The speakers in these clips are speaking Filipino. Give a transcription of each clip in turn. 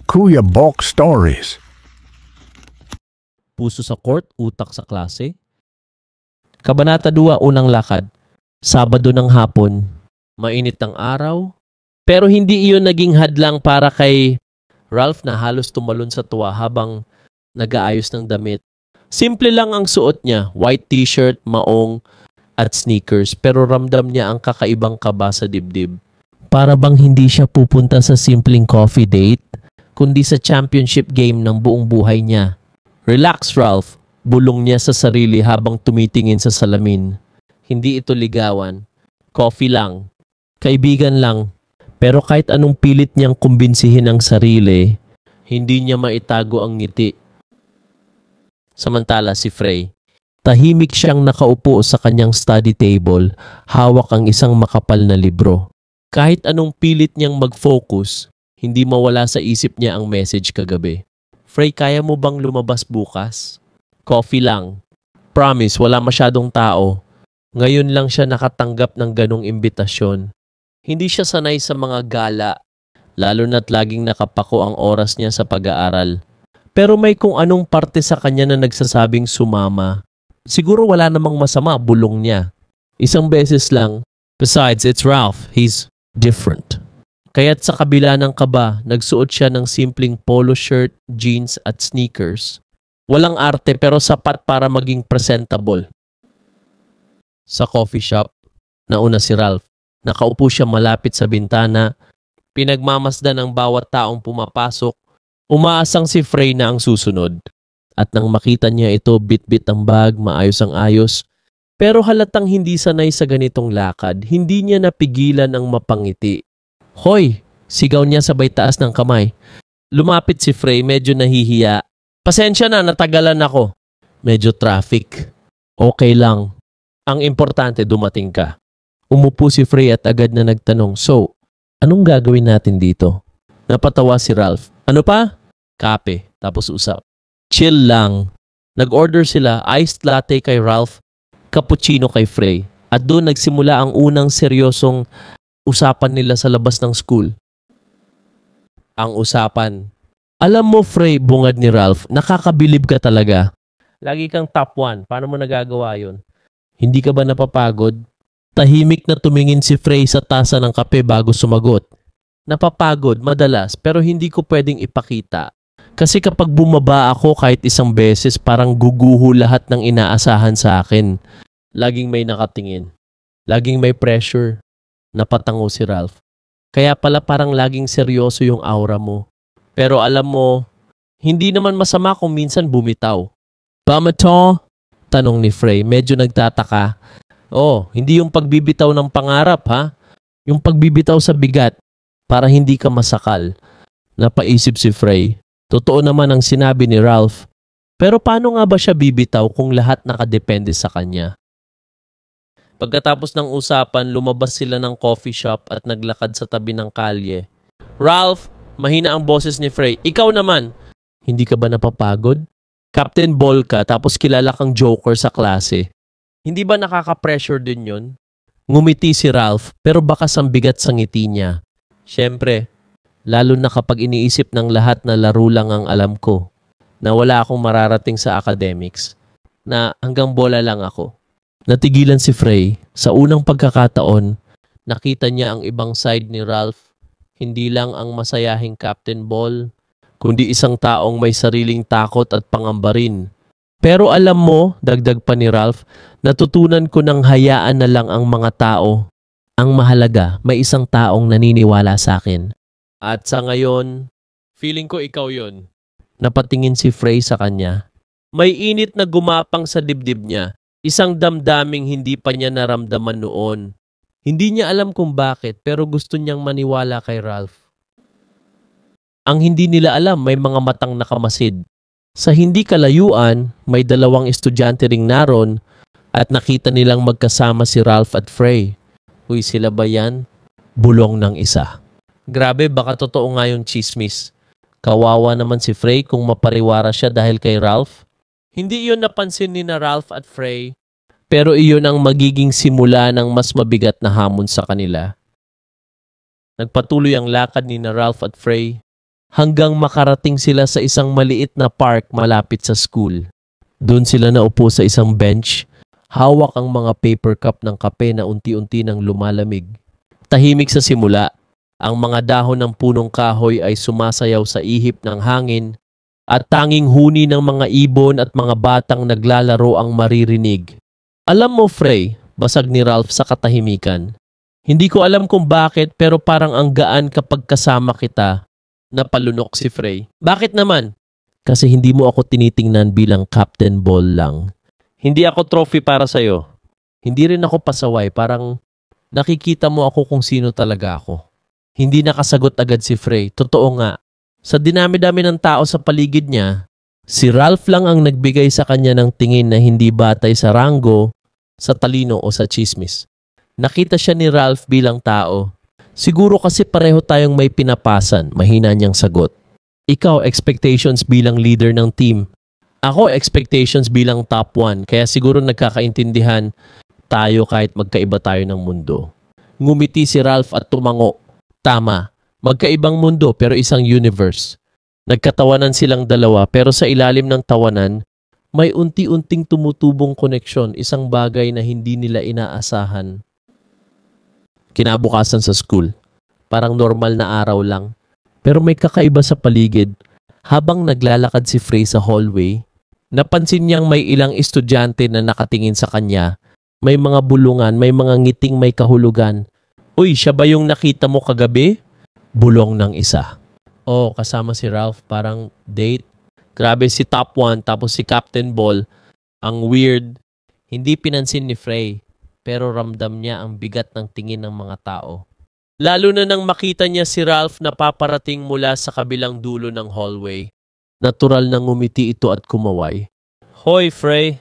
Kuya Bok Stories. Puso sa court, utak sa klase. Kabanata 2, unang lakad. Sabado ng hapon. Mainit ang araw. Pero hindi iyon naging hadlang para kay Ralph na halos tumalon sa tuwa habang nag-aayos ng damit. Simple lang ang suot niya, white t-shirt, maong at sneakers, pero ramdam niya ang kakaibang kaba sa dibdib. Para bang hindi siya pupunta sa simpleng coffee date, kundi sa championship game ng buong buhay niya. Relax, Ralph, bulong niya sa sarili habang tumitingin sa salamin. Hindi ito ligawan. Coffee lang. Kaibigan lang. Pero kahit anong pilit niyang kumbinsihin ang sarili, hindi niya maitago ang ngiti. Samantala si Frey, tahimik siyang nakaupo sa kanyang study table, hawak ang isang makapal na libro. Kahit anong pilit niyang mag-focus, hindi mawala sa isip niya ang message kagabi. Frey, kaya mo bang lumabas bukas? Coffee lang. Promise, wala masyadong tao. Ngayon lang siya nakatanggap ng ganong imbitasyon. Hindi siya sanay sa mga gala, lalo na't laging nakapako ang oras niya sa pag-aaral. Pero may kung anong parte sa kanya na nagsasabing sumama. Siguro wala namang masama, bulong niya. Isang beses lang. Besides, it's Ralph. He's different. Kaya't sa kabila ng kaba, nagsuot siya ng simpleng polo shirt, jeans at sneakers. Walang arte pero sapat para maging presentable. Sa coffee shop, nauna si Ralph. Nakaupo siya malapit sa bintana. Pinagmamasdan ang bawat taong pumapasok. Umaasang si Frey na ang susunod. At nang makita niya ito, bit-bit ang bag, maayos ang ayos. Pero halatang hindi sanay sa ganitong lakad, hindi niya napigilan ang mapangiti. Hoy! Sigaw niya sabay taas ng kamay. Lumapit si Frey, medyo nahihiya. Pasensya na, natagalan ako. Medyo traffic. Okay lang. Ang importante, dumating ka. Umupo si Frey at agad na nagtanong, so, anong gagawin natin dito? Napatawa si Ralph. Ano pa? Kape, tapos usap. Chill lang. Nag-order sila, iced latte kay Ralph, cappuccino kay Frey. At doon nagsimula ang unang seryosong usapan nila sa labas ng school. Ang usapan. Alam mo, Frey, bungad ni Ralph, nakakabilib ka talaga. Lagi kang top 1. Paano mo nagagawa yun? Hindi ka ba napapagod? Tahimik na tumingin si Frey sa tasa ng kape bago sumagot. Napapagod, madalas, pero hindi ko pwedeng ipakita. Kasi kapag bumaba ako kahit isang beses, parang guguho lahat ng inaasahan sa akin. Laging may nakatingin. Laging may pressure. Napatango si Ralph. Kaya pala parang laging seryoso yung aura mo. Pero alam mo, hindi naman masama kung minsan bumitaw. Bamato? Tanong ni Frey, medyo nagtataka. Oh, hindi yung pagbibitaw ng pangarap ha? Yung pagbibitaw sa bigat para hindi ka masakal. Napaisip si Frey. Totoo naman ang sinabi ni Ralph. Pero paano nga ba siya bibitaw kung lahat nakadepende sa kanya? Pagkatapos ng usapan, lumabas sila ng coffee shop at naglakad sa tabi ng kalye. Ralph, mahina ang boses ni Frey. Ikaw naman, hindi ka ba napapagod? Captain Ball ka tapos kilala kang joker sa klase. Hindi ba nakaka-pressure din yun? Ngumiti si Ralph pero bakas ang bigat sa ngiti niya. Siyempre, lalo na kapag iniisip ng lahat na laro lang ang alam ko. Na wala akong mararating sa academics. Na hanggang bola lang ako. Natigilan si Frey. Sa unang pagkakataon, nakita niya ang ibang side ni Ralph. Hindi lang ang masayahing Captain Ball, kundi isang taong may sariling takot at pangamba rin. Pero alam mo, dagdag pa ni Ralph, natutunan ko ng hayaan na lang ang mga tao. Ang mahalaga, may isang taong naniniwala sa akin. At sa ngayon, feeling ko ikaw yon. Napatingin si Frey sa kanya. May init na gumapang sa dibdib niya. Isang damdaming hindi pa niya naramdaman noon. Hindi niya alam kung bakit pero gusto niyang maniwala kay Ralph. Ang hindi nila alam, may mga matang nakamasid. Sa hindi kalayuan, may dalawang estudyante ring naroon at nakita nilang magkasama si Ralph at Frey. Uy, sila ba yan? Bulong ng isa. Grabe, baka totoo nga yung chismis. Kawawa naman si Frey kung mapariwara siya dahil kay Ralph. Hindi iyon napansin ni na Ralph at Frey, pero iyon ang magiging simula ng mas mabigat na hamon sa kanila. Nagpatuloy ang lakad ni na Ralph at Frey hanggang makarating sila sa isang maliit na park malapit sa school. Doon sila naupo sa isang bench, hawak ang mga paper cup ng kape na unti-unti nang lumalamig. Tahimik sa simula, ang mga dahon ng punong kahoy ay sumasayaw sa ihip ng hangin at tanging huni ng mga ibon at mga batang naglalaro ang maririnig. Alam mo, Frey, basag ni Ralph sa katahimikan. Hindi ko alam kung bakit pero parang ang gaan kapag kasama kita. Napalunok si Frey. Bakit naman? Kasi hindi mo ako tinitingnan bilang Captain Ball lang. Hindi ako trophy para sa'yo. Hindi rin ako pasaway, parang nakikita mo ako kung sino talaga ako. Hindi nakasagot agad si Frey. Totoo nga. Sa dinami-dami ng tao sa paligid niya, si Ralph lang ang nagbigay sa kanya ng tingin na hindi batay sa ranggo, sa talino o sa chismis. Nakita siya ni Ralph bilang tao. Siguro kasi pareho tayong may pinapasan, mahina niyang sagot. Ikaw, expectations bilang leader ng team. Ako, expectations bilang top 1, kaya siguro nagkakaintindihan tayo kahit magkaiba tayo ng mundo. Ngumiti si Ralph at tumango. Tama, magkaibang mundo pero isang universe. Nagkatawanan silang dalawa pero sa ilalim ng tawanan, may unti-unting tumutubong koneksyon, isang bagay na hindi nila inaasahan. Kinabukasan sa school, parang normal na araw lang. Pero may kakaiba sa paligid. Habang naglalakad si Frey sa hallway, napansin niyang may ilang estudyante na nakatingin sa kanya. May mga bulungan, may mga ngiting may kahulugan. Uy, siya ba yung nakita mo kagabi? Bulong ng isa. Oh, kasama si Ralph, parang date. Grabe si Top 1 tapos si Captain Ball. Ang weird. Hindi pinansin ni Frey, pero ramdam niya ang bigat ng tingin ng mga tao. Lalo na nang makita niya si Ralph na paparating mula sa kabilang dulo ng hallway. Natural na ngumiti ito at kumaway. Hoy, Frey!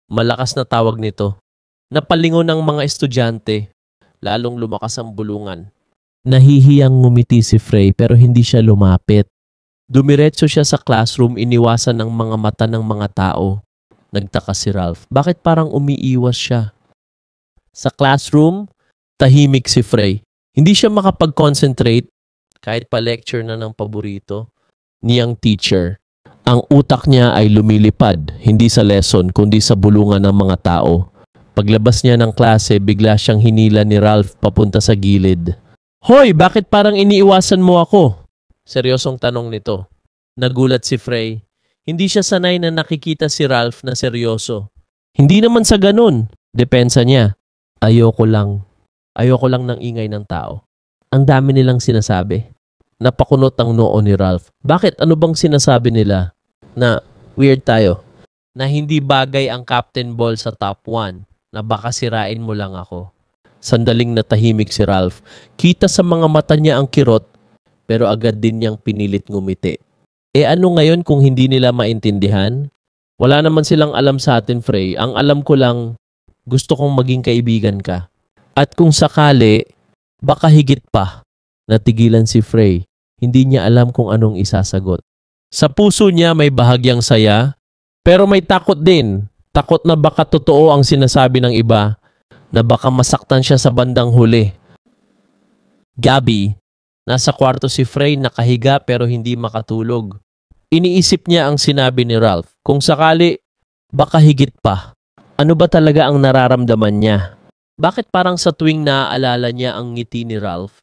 Malakas na tawag nito. Napalingon ng mga estudyante. Lalong lumakas ang bulungan. Nahihiyang ngumiti si Frey pero hindi siya lumapit. Dumiretso siya sa classroom, iniwasan ng mga mata ng mga tao. Nagtaka si Ralph. Bakit parang umiiwas siya? Sa classroom, tahimik si Frey. Hindi siya makapag-concentrate kahit pa lecture na ng paborito niyang teacher. Ang utak niya ay lumilipad, hindi sa lesson kundi sa bulungan ng mga tao. Paglabas niya ng klase, bigla siyang hinila ni Ralph papunta sa gilid. Hoy, bakit parang iniiwasan mo ako? Seryosong tanong nito. Nagulat si Frey. Hindi siya sanay na nakikita si Ralph na seryoso. Hindi naman sa ganun. Depensa niya. Ayoko lang ng ingay ng tao. Ang dami nilang sinasabi. Napakunot ang noo ni Ralph. Bakit? Ano bang sinasabi nila? Na weird tayo. Na hindi bagay ang Captain Ball sa top 1. Na baka sirain mo lang ako. Sandaling natahimik si Ralph. Kita sa mga mata niya ang kirot, pero agad din niyang pinilit ngumiti. Ano ngayon kung hindi nila maintindihan? Wala naman silang alam sa atin, Frey. Ang alam ko lang, gusto kong maging kaibigan ka. At kung sakali, baka higit pa. Natigilan si Frey. Hindi niya alam kung anong isasagot. Sa puso niya may bahagyang saya, pero may takot din. Takot na baka totoo ang sinasabi ng iba, na baka masaktan siya sa bandang huli. Gabi, nasa kwarto si Frey nakahiga pero hindi makatulog. Iniisip niya ang sinabi ni Ralph. Kung sakali, baka higit pa. Ano ba talaga ang nararamdaman niya? Bakit parang sa tuwing naaalala niya ang ngiti ni Ralph,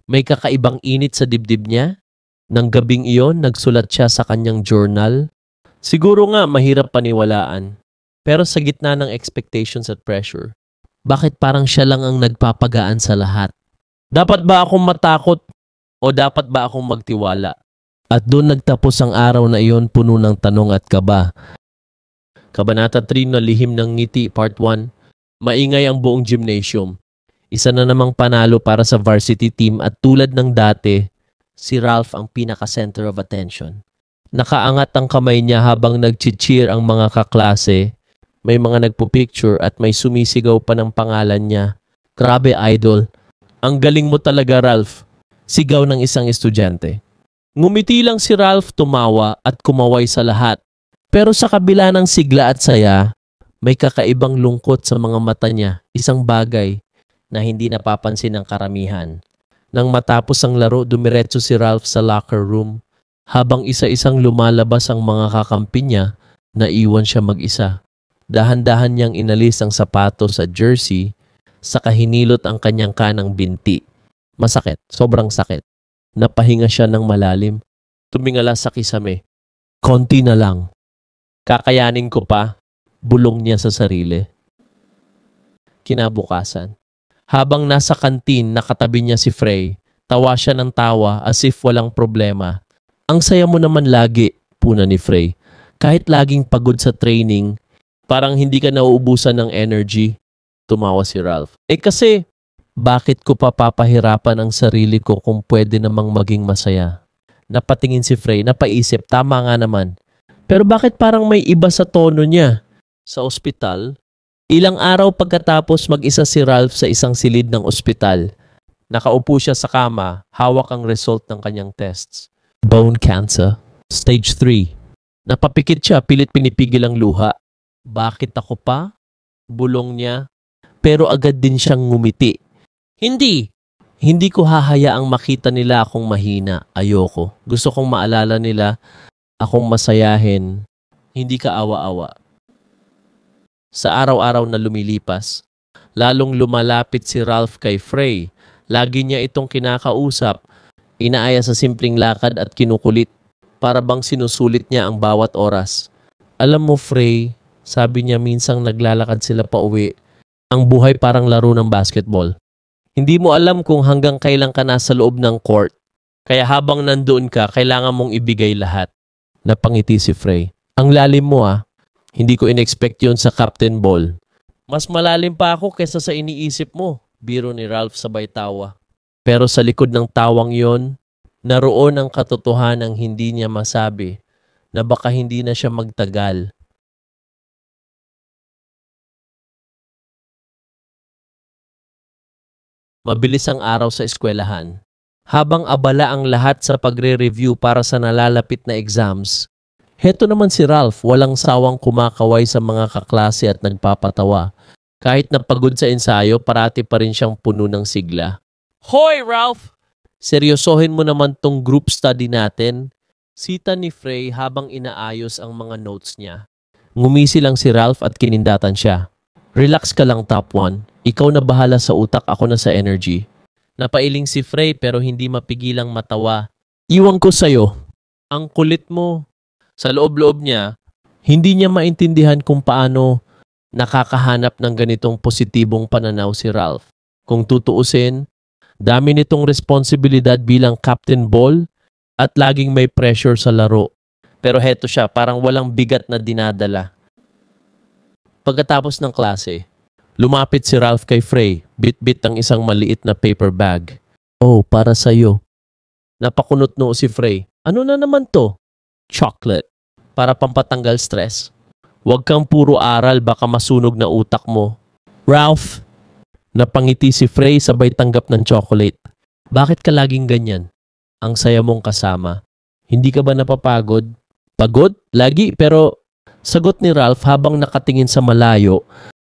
may kakaibang init sa dibdib niya? Nang gabing iyon, nagsulat siya sa kanyang journal. Siguro nga mahirap paniwalaan. Pero sa gitna ng expectations at pressure, bakit parang siya lang ang nagpapagaan sa lahat? Dapat ba akong matakot o dapat ba akong magtiwala? At doon nagtapos ang araw na iyon puno ng tanong at kaba. Kabanata 3 na Lihim ng Ngiti Part 1. Maingay ang buong gymnasium. Isa na namang panalo para sa varsity team at tulad ng dati, si Ralph ang pinaka-center of attention. Nakaangat ang kamay niya habang nag-cheer ang mga kaklase. May mga nagpo-picture at may sumisigaw pa ng pangalan niya. Grabe, idol. Ang galing mo talaga, Ralph. Sigaw ng isang estudyante. Ngumiti lang si Ralph, tumawa at kumaway sa lahat. Pero sa kabila ng sigla at saya, may kakaibang lungkot sa mga mata niya, isang bagay na hindi napapansin ng karamihan. Nang matapos ang laro, dumiretso si Ralph sa locker room. Habang isa-isang lumalabas ang mga kakampi niya, naiwan siya mag-isa. Dahan-dahan niyang inalis ang sapatos at jersey, saka hinilot ang kanyang kanang binti. Masakit, sobrang sakit. Napahinga siya ng malalim. Tumingala sa kisame. Konti na lang. Kakayanin ko pa, bulong niya sa sarili. Kinabukasan. Habang nasa kantin, nakatabi niya si Frey. Tawa siya ng tawa as if walang problema. Ang saya mo naman lagi, puna ni Frey. Kahit laging pagod sa training, parang hindi ka nauubusan ng energy. Tumawa si Ralph. Kasi, bakit ko papapahirapan ang sarili ko kung pwede namang maging masaya? Napatingin si Frey, napaisip, tama nga naman. Pero bakit parang may iba sa tono niya? Sa ospital, ilang araw pagkatapos mag-isa si Ralph sa isang silid ng ospital. Nakaupo siya sa kama, hawak ang result ng kanyang tests. Bone cancer, stage 3. Napapikit siya, pilit pinipigil ang luha. Bakit ako pa? Bulong niya. Pero agad din siyang ngumiti. Hindi ko hahayaang makita nila akong mahina. Ayoko. Gusto kong maalala nila akong masayahin. Hindi ka awa-awa. Sa araw-araw na lumilipas, lalong lumalapit si Ralph kay Frey. Lagi niya itong kinakausap. Inaaya sa simpleng lakad at kinukulit. Para bang sinusulit niya ang bawat oras. Alam mo, Frey, sabi niya minsang naglalakad sila pa uwi. Ang buhay parang laro ng basketball. Hindi mo alam kung hanggang kailan ka nasa loob ng court. Kaya habang nandoon ka, kailangan mong ibigay lahat. Napangiti si Frey. Ang lalim mo Hindi ko in-expect yun sa Captain Ball. Mas malalim pa ako kesa sa iniisip mo. Biro ni Ralph sabay tawa. Pero sa likod ng tawang yon, naroon ang katotohanang hindi niya masabi na baka hindi na siya magtagal. Mabilis ang araw sa eskwelahan. Habang abala ang lahat sa pagre-review para sa nalalapit na exams, heto naman si Ralph walang sawang kumakaway sa mga kaklase at nagpapatawa. Kahit napagod sa ensayo, parati pa rin siyang puno ng sigla. Hoy, Ralph! Seryosohin mo naman tong group study natin. Sita ni Frey habang inaayos ang mga notes niya. Ngumisi lang si Ralph at kinindatan siya. Relax ka lang, top 1. Ikaw na bahala sa utak, ako na sa energy. Napailing si Frey pero hindi mapigilang matawa. Iwan ko sa'yo. Ang kulit mo. Sa loob-loob niya, hindi niya maintindihan kung paano nakakahanap ng ganitong positibong pananaw si Ralph. Kung tutuusin, dami nitong responsibilidad bilang Captain Ball at laging may pressure sa laro. Pero heto siya, parang walang bigat na dinadala. Pagkatapos ng klase, lumapit si Ralph kay Frey, bit-bit ang isang maliit na paper bag. Oh, para sa'yo. Napakunot noo si Frey. Ano na naman to? Chocolate. Para pampatanggal stress. Huwag kang puro aral, baka masunog na utak mo. Ralph! Napangiti si Frey sabay tanggap ng chocolate. Bakit ka laging ganyan? Ang saya mong kasama. Hindi ka ba napapagod? Pagod? Lagi, pero sagot ni Ralph habang nakatingin sa malayo.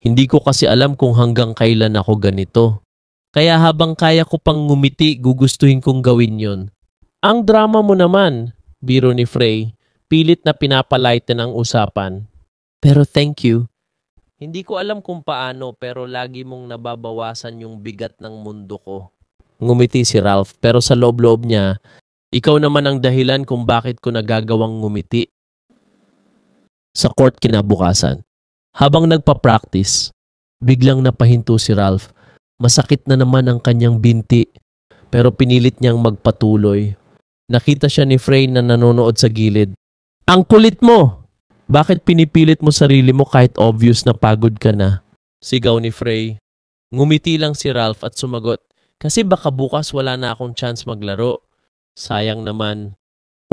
Hindi ko kasi alam kung hanggang kailan ako ganito. Kaya habang kaya ko pang ngumiti, gugustuhin kong gawin yon. Ang drama mo naman, biro ni Frey. Pilit na pinapalighten ang usapan. Pero thank you. Hindi ko alam kung paano pero lagi mong nababawasan yung bigat ng mundo ko. Ngumiti si Ralph pero sa loob-loob niya, ikaw naman ang dahilan kung bakit ko nagagawang ngumiti. Sa court kinabukasan, habang nagpa-practice, biglang napahinto si Ralph. Masakit na naman ang kanyang binti pero pinilit niyang magpatuloy. Nakita siya ni Frey na nanonood sa gilid. Ang kulit mo! Bakit pinipilit mo sarili mo kahit obvious na pagod ka na? Sigaw ni Frey. Ngumiti lang si Ralph at sumagot, kasi baka bukas wala na akong chance maglaro. Sayang naman.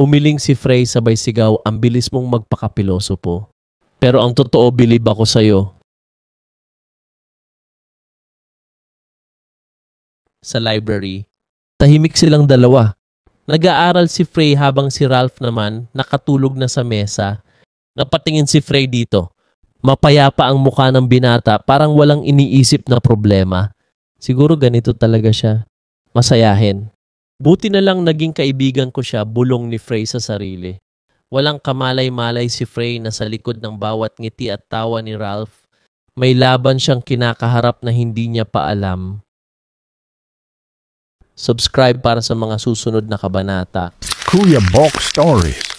Umiling si Frey sabay sigaw, ang bilis mong magpakapiloso po. Pero ang totoo, bilib ako sa'yo. Sa library, tahimik silang dalawa. Nag-aaral si Frey habang si Ralph naman nakatulog na sa mesa. Napatingin si Frey dito. Mapayapa ang mukha ng binata, parang walang iniisip na problema. Siguro ganito talaga siya. Masayahin. Buti na lang naging kaibigan ko siya, bulong ni Frey sa sarili. Walang kamalay-malay si Frey na sa likod ng bawat ngiti at tawa ni Ralph, may laban siyang kinakaharap na hindi niya pa alam. Subscribe para sa mga susunod na kabanata. Kuya Bok Stories.